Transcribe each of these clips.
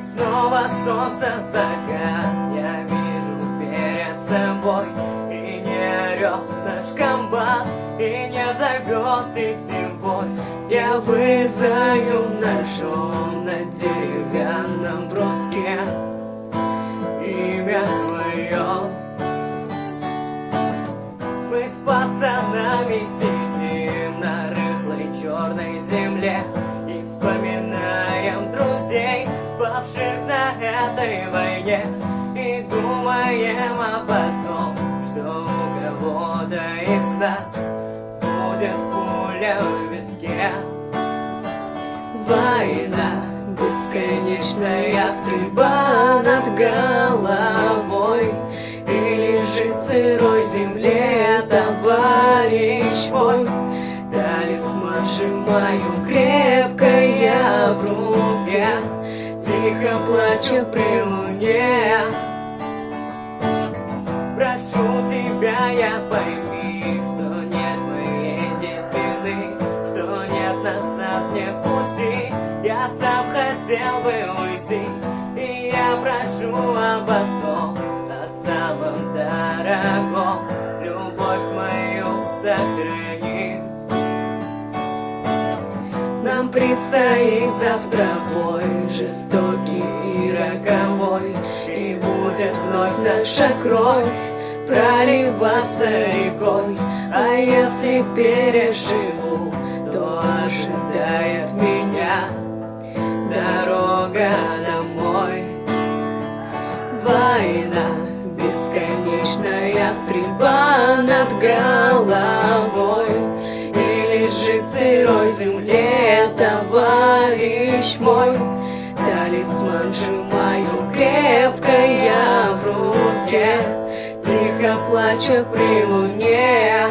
снова солнце, закат я вижу перед собой. И не орёт наш комбат, и не зовет идти в бой. Я вырезаю ножом на деревянном бруске имя твое. Мы с пацанами сидим на рыхлой черной земле и вспоминаем друзей, павших на этой войне, и думаем об одном, что у кого-то из нас будет пуля в виске. Война, бесконечная стрельба над головой, и лежит в сырой земле товарищ мой. Талисман сжимаю крепко я в руке, тихо плача при луне. Прошу тебя, я пойми, что нет моей здесь вины, что нет назад, нет пути. Я сам хотел бы уйти, и я прошу об одном, о самом дорогом: любовь мою сохрани. Нам предстоит завтра бой, жестокий и роковой, и будет вновь наша кровь проливаться рекой. А если переживу, то ожидает меня дорога домой. Война, бесконечная стрельба над головой, и лежит в сырой земле товарищ мой. Талисман сжимаю крепко я в руке, тихо плача при луне.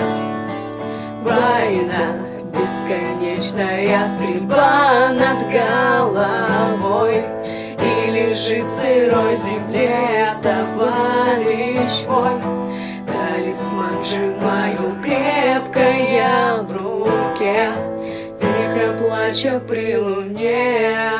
Война, бесконечная стрельба над головой, и лежит в сырой земле товарищ мой. Талисман сжимаю крепко я в руке, тихо плача при луне.